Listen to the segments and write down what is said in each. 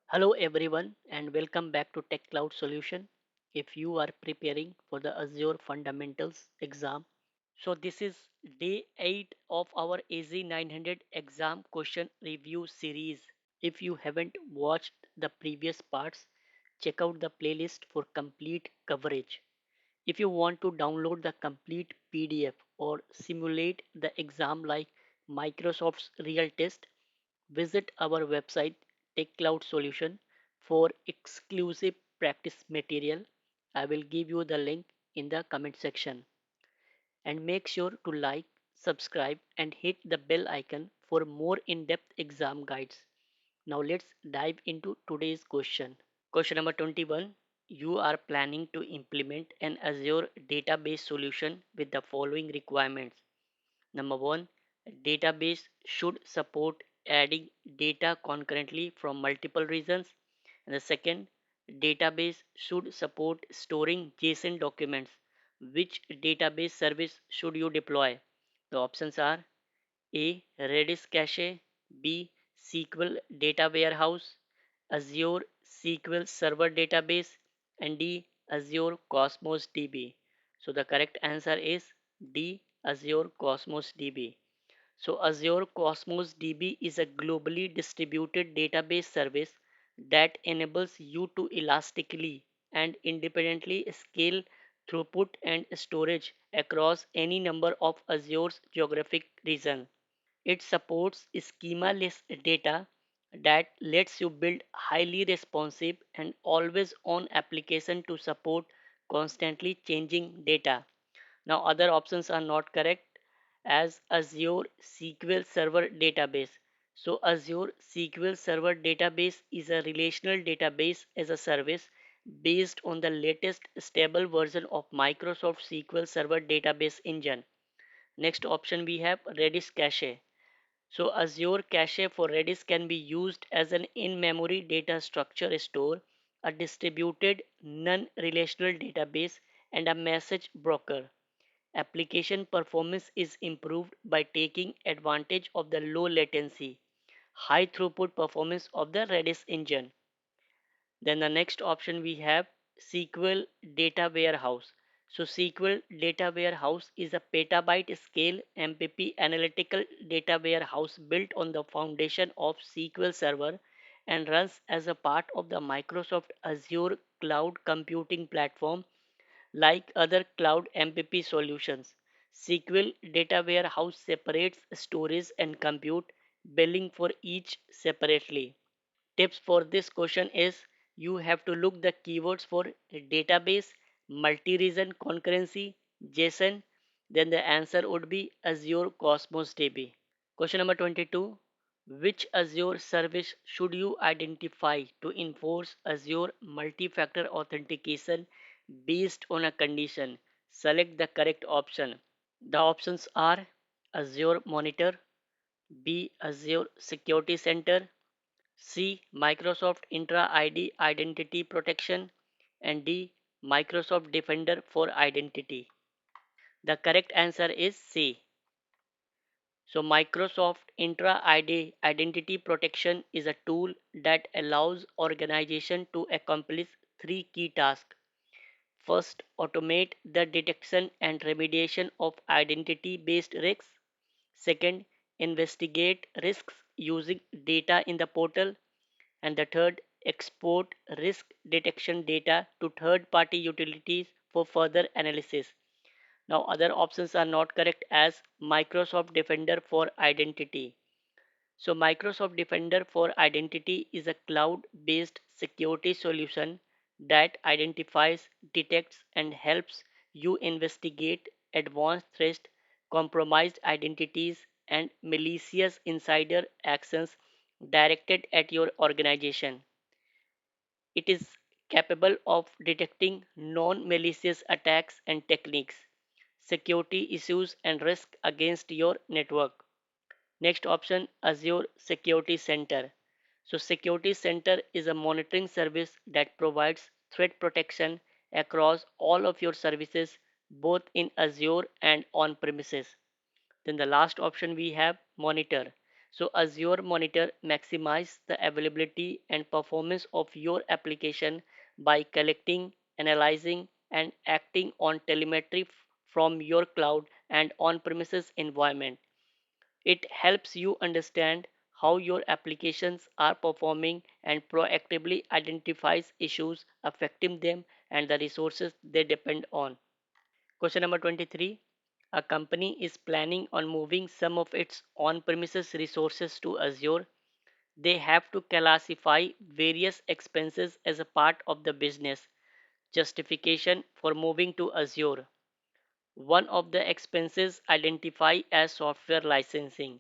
Hello everyone and welcome back to Tech Cloud Solution. If you are preparing for the Azure Fundamentals exam, so this is day 8 of our AZ900 exam question review series. If you haven't watched the previous parts, check out the playlist for complete coverage. If you want to download the complete PDF or simulate the exam like Microsoft's real test, visit our website TechCloud Solution for exclusive practice material. I will give you the link in the comment section. And make sure to like, subscribe, and hit the bell icon for more in depth exam guides. Now, let's dive into today's question. Question number 21. You are planning to implement an Azure database solution with the following requirements. Number one, a database should support adding data concurrently from multiple regions. And the second, database should support storing JSON documents. Which database service should you deploy? The options are A. Redis Cache, B. SQL Data Warehouse, Azure SQL Server Database, and D. Azure Cosmos DB. So the correct answer is D. Azure Cosmos DB. So Azure Cosmos DB is a globally distributed database service that enables you to elastically and independently scale throughput and storage across any number of Azure's geographic regions. It supports schema-less data that lets you build highly responsive and always on application to support constantly changing data. Now other options are not correct as Azure SQL Server Database. So Azure SQL Server Database is a relational database as a service based on the latest stable version of Microsoft SQL Server Database Engine. Next option we have Redis Cache. So Azure Cache for Redis can be used as an in-memory data structure store, a distributed non-relational database, and a message broker. Application performance is improved by taking advantage of the low latency, high throughput performance of the Redis engine. Then the next option we have SQL Data Warehouse. So SQL Data Warehouse is a petabyte scale MPP analytical data warehouse built on the foundation of SQL Server and runs as a part of the Microsoft Azure Cloud Computing Platform like other cloud MPP solutions. SQL Data Warehouse separates storage and compute, billing for each separately. Tips for this question is you have to look the keywords for database, multi-region concurrency, JSON, then the answer would be Azure Cosmos DB. Question number 22. Which Azure service should you identify to enforce Azure multi-factor authentication based on a condition? Select the correct option. The options are Azure Monitor, B. Azure Security Center, C. Microsoft Intra ID Identity Protection, and D. Microsoft Defender for Identity. The correct answer is C. So Microsoft Intra ID Identity Protection is a tool that allows organization to accomplish three key tasks. First, automate the detection and remediation of identity-based risks. Second, investigate risks using data in the portal. And the third, export risk detection data to third party utilities for further analysis. Now other options are not correct as Microsoft Defender for Identity. So Microsoft Defender for Identity is a cloud based security solution that identifies, detects, and helps you investigate advanced threats, compromised identities, and malicious insider actions directed at your organization. It is capable of detecting non-malicious attacks and techniques, security issues and risk against your network. Next option, Azure Security Center. So Security Center is a monitoring service that provides threat protection across all of your services both in Azure and on premises. Then the last option we have Monitor. So Azure Monitor maximize the availability and performance of your application by collecting, analyzing, and acting on telemetry from your cloud and on-premises environment. It helps you understand how your applications are performing and proactively identifies issues affecting them and the resources they depend on. Question number 23. A company is planning on moving some of its on premises resources to Azure. They have to classify various expenses as a part of the business justification for moving to Azure. One of the expenses identify as software licensing.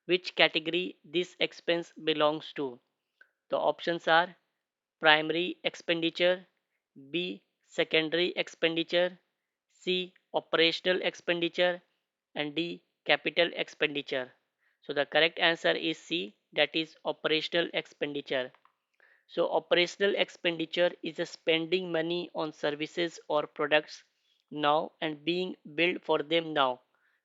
Which category this expense belongs to? The options are primary expenditure, B. Secondary expenditure, C. Operational expenditure, and D. Capital expenditure. So the correct answer is C, that is operational expenditure. So operational expenditure is a spending money on services or products now and being billed for them now.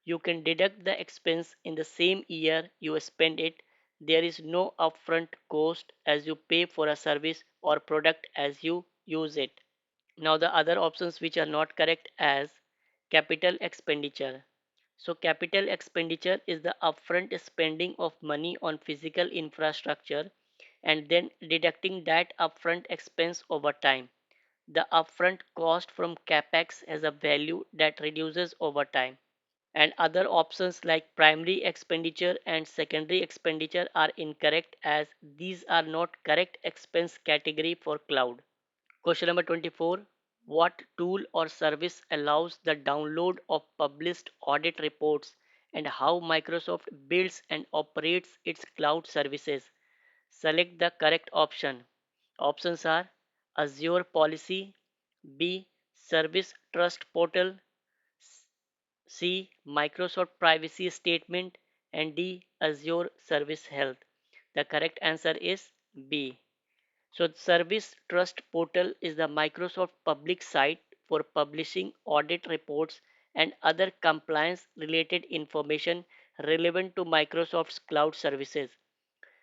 You can deduct the expense in the same year you spend it. There is no upfront cost as you pay for a service or product as you use it. Now the other options which are not correct as capital expenditure. So capital expenditure is the upfront spending of money on physical infrastructure and then deducting that upfront expense over time. The upfront cost from capex has a value that reduces over time. And other options like primary expenditure and secondary expenditure are incorrect as these are not correct expense category for cloud. Question number 24. What tool or service allows the download of published audit reports and how Microsoft builds and operates its cloud services? Select the correct option. Options are Azure Policy, B. Service Trust Portal, C. Microsoft Privacy Statement, and D. Azure Service Health. The correct answer is B. So, Service Trust Portal is the Microsoft public site for publishing audit reports and other compliance related information relevant to Microsoft's cloud services.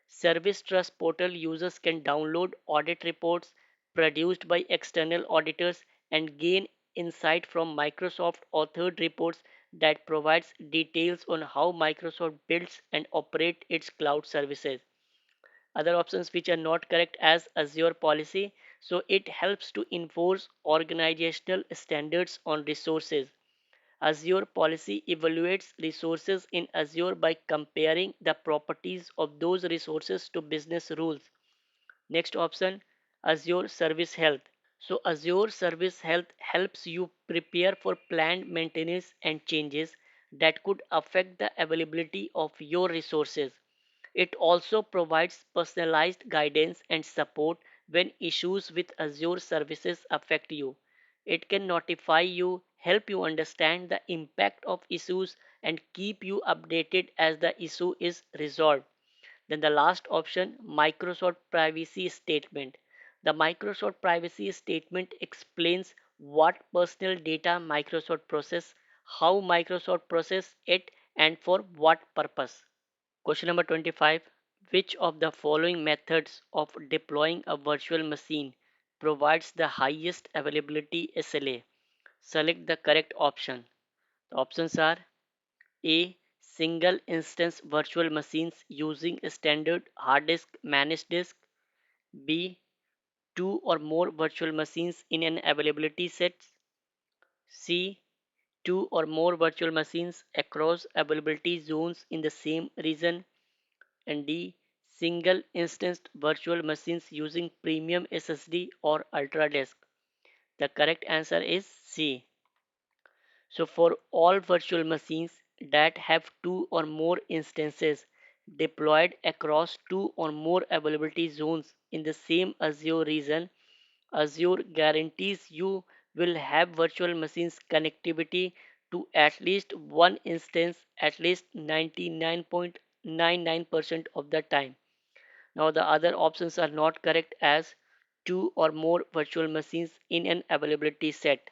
Service Trust Portal users can download audit reports produced by external auditors and gain insight from Microsoft authored reports that provides details on how Microsoft builds and operates its cloud services. Other options which are not correct as Azure Policy, so it helps to enforce organizational standards on resources. Azure Policy evaluates resources in Azure by comparing the properties of those resources to business rules. Next option, Azure Service Health. So Azure Service Health helps you prepare for planned maintenance and changes that could affect the availability of your resources. It also provides personalized guidance and support when issues with Azure services affect you. It can notify you, help you understand the impact of issues, and keep you updated as the issue is resolved. Then the last option, Microsoft Privacy Statement. The Microsoft Privacy Statement explains what personal data Microsoft process, how Microsoft process it, and for what purpose. Question number 25. Which of the following methods of deploying a virtual machine provides the highest availability SLA? Select the correct option. The options are A. Single instance virtual machines using a standard hard disk managed disk. B. Two or more virtual machines in an availability set. C. Two or more virtual machines across availability zones in the same region. And D. Single instanced virtual machines using premium SSD or UltraDisk. The correct answer is C. So for all virtual machines that have two or more instances deployed across two or more availability zones in the same Azure region, Azure guarantees you will have virtual machines connectivity to at least one instance at least 99.99% of the time. Now the other options are not correct as two or more virtual machines in an availability set.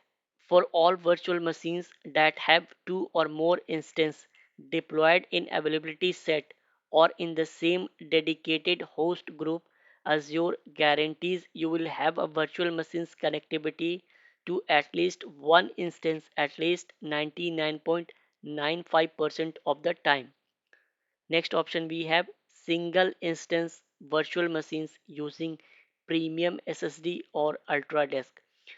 For all virtual machines that have two or more instances deployed in availability set, or in the same dedicated host group. Azure guarantees you will have a virtual machine's connectivity to at least one instance at least 99.95% of the time. Next option we have single instance virtual machines using premium SSD or UltraDisk.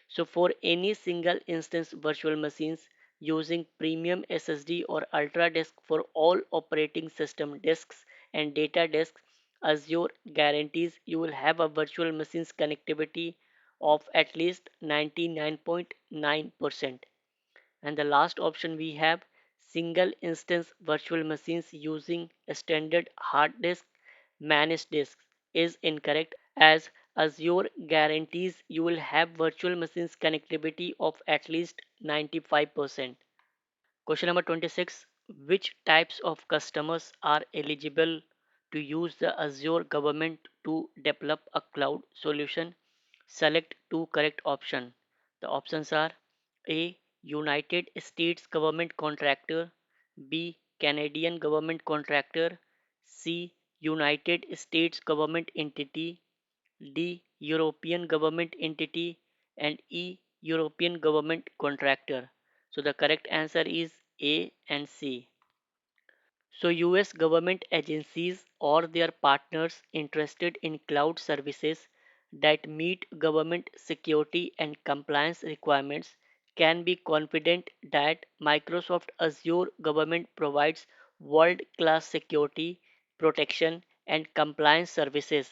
So for any single instance virtual machines using premium SSD or UltraDisk for all operating system disks and data disks, Azure guarantees you will have a virtual machines connectivity of at least 99.9%. And the last option we have single instance virtual machines using a standard hard disk managed disks is incorrect as Azure guarantees you will have virtual machines connectivity of at least 95%. Question number 26. Which types of customers are eligible to use the Azure government to develop a cloud solution? Select two correct options. The options are A. United States government contractor, B. Canadian government contractor, C. United States government entity, D. European government entity, and E. European government contractor. So the correct answer is A and C. So US government agencies or their partners interested in cloud services that meet government security and compliance requirements can be confident that Microsoft Azure government provides world-class security, protection, and compliance services.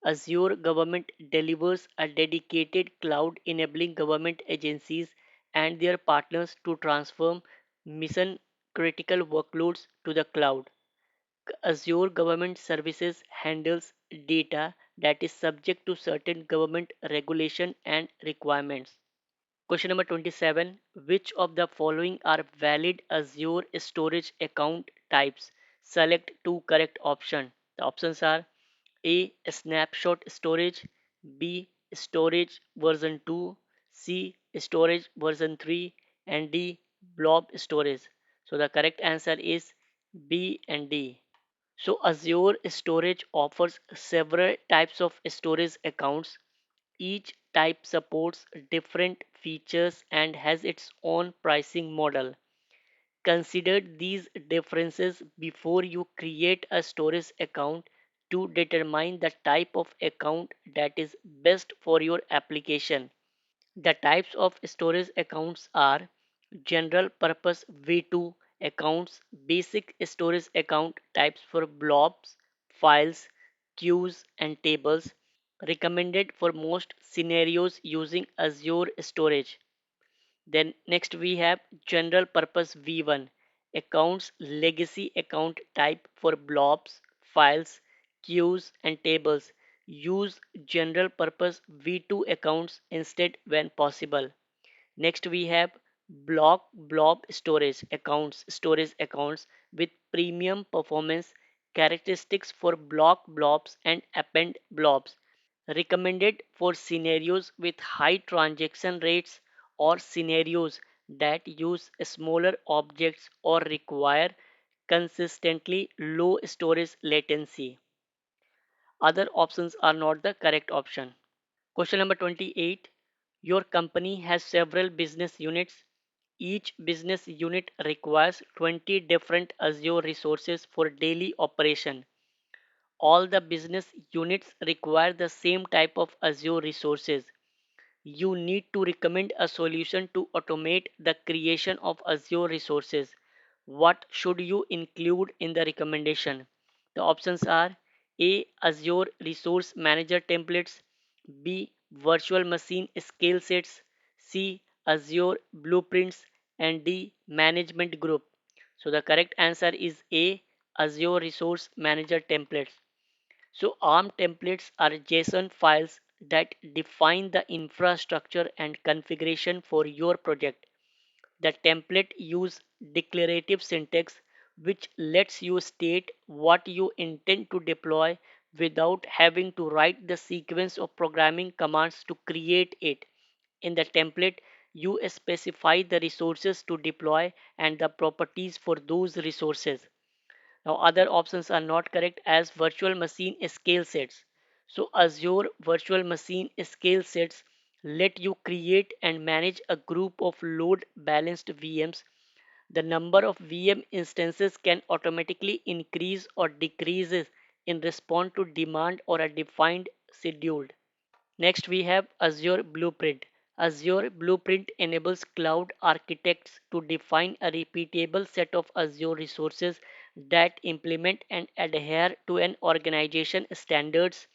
Azure Government delivers a dedicated cloud enabling government agencies and their partners to transform mission critical workloads to the cloud. Azure Government Services handles data that is subject to certain government regulation and requirements. Question number 27. Which of the following are valid Azure storage account types? Select two correct options. The options are A. Snapshot storage, B. Storage version 2, C. Storage version 3, and D. Blob storage. So the correct answer is B and D. So Azure Storage offers several types of storage accounts. Each type supports different features and has its own pricing model. Consider these differences before you create a storage account to determine the type of account that is best for your application. The types of storage accounts are general purpose V2 accounts, basic storage account types for blobs, files, queues, and tables, recommended for most scenarios using Azure storage. Then next we have general purpose V1 accounts, legacy account type for blobs, files, queues, and tables. Use general purpose V2 accounts instead when possible. Next we have blob storage accounts with premium performance characteristics for block blobs and append blobs, recommended for scenarios with high transaction rates or scenarios that use smaller objects or require consistently low storage latency. Other options are not the correct option. Question number 28. Your company has several business units. Each business unit requires 20 different Azure resources for daily operation. All the business units require the same type of Azure resources. You need to recommend a solution to automate the creation of Azure resources. What should you include in the recommendation? The options are A. Azure Resource Manager templates, B. Virtual machine skill sets, C. Azure blueprints, and D. Management group. So the correct answer is A. Azure Resource Manager templates. So ARM templates are JSON files that define the infrastructure and configuration for your project. The template use declarative syntax which lets you state what you intend to deploy without having to write the sequence of programming commands to create it. In the template, you specify the resources to deploy and the properties for those resources. Now other options are not correct as virtual machine scale sets. So Azure virtual machine scale sets let you create and manage a group of load balanced VMs. The number of VM instances can automatically increase or decreases in response to demand or a defined schedule. Next, we have Azure Blueprint. Azure Blueprint enables cloud architects to define a repeatable set of Azure resources that implement and adhere to an organization standards,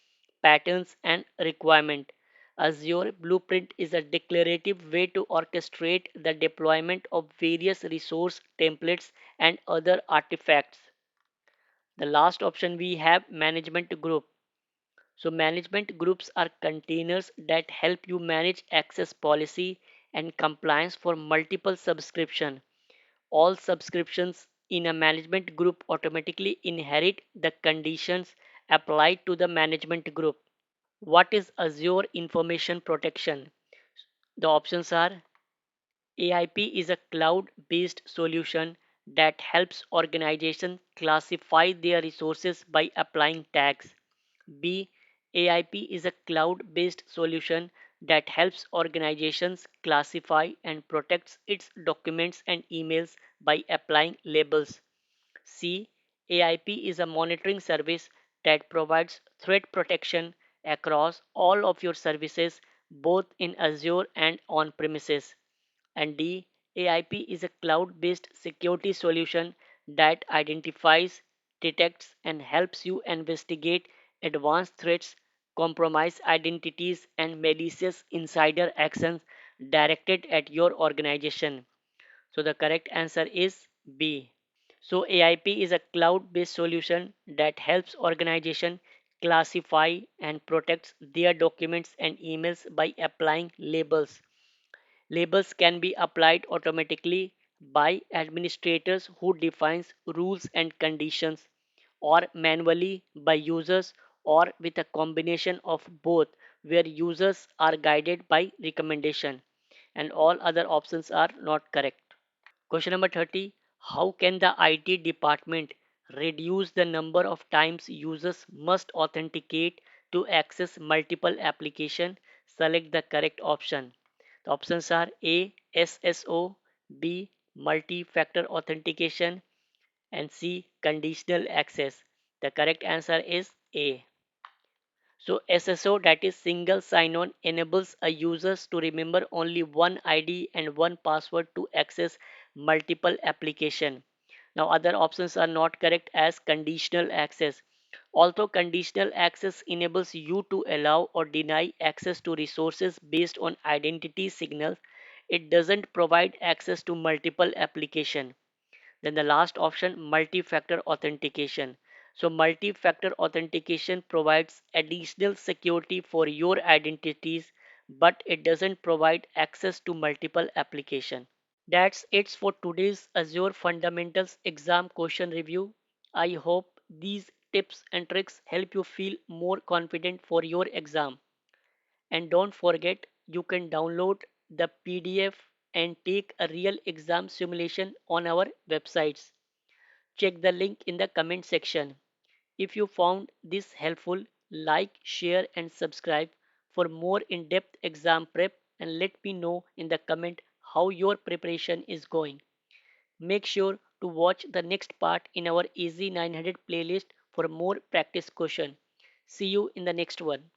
patterns, and requirement. Azure Blueprint is a declarative way to orchestrate the deployment of various resource templates and other artifacts. The last option we have management group. So management groups are containers that help you manage access policy and compliance for multiple subscription. All subscriptions in a management group automatically inherit the conditions applied to the management group. What is Azure Information Protection? The options are AIP is a cloud based solution that helps organizations classify their resources by applying tags. B. AIP is a cloud based solution that helps organizations classify and protects its documents and emails by applying labels. C. AIP is a monitoring service that provides threat protection across all of your services, both in Azure and on premises. And D. AIP is a cloud based security solution that identifies, detects, and helps you investigate advanced threats, compromised identities, and malicious insider actions directed at your organization. So the correct answer is B. So AIP is a cloud-based solution that helps organizations classify and protects their documents and emails by applying labels. Labels can be applied automatically by administrators who defines rules and conditions, or manually by users, or with a combination of both where users are guided by recommendation, and all other options are not correct. Question number 30. How can the IT department reduce the number of times users must authenticate to access multiple applications? Select the correct option. The options are A. SSO, B. Multi-factor authentication, and C. Conditional access. The correct answer is A. So SSO, that is single sign-on, enables a users to remember only one ID and one password to access multiple application. Now other options are not correct as conditional access. Although conditional access enables you to allow or deny access to resources based on identity signals, it doesn't provide access to multiple application. Then the last option, multi-factor authentication. So multi-factor authentication provides additional security for your identities, but it doesn't provide access to multiple applications. That's it for today's Azure Fundamentals exam question review. I hope these tips and tricks help you feel more confident for your exam. And don't forget, you can download the PDF and take a real exam simulation on our websites. Check the link in the comment section. If you found this helpful, like, share, and subscribe for more in depth exam prep, and let me know in the comment how your preparation is going. Make sure to watch the next part in our Easy 900 playlist for more practice question. See you in the next one.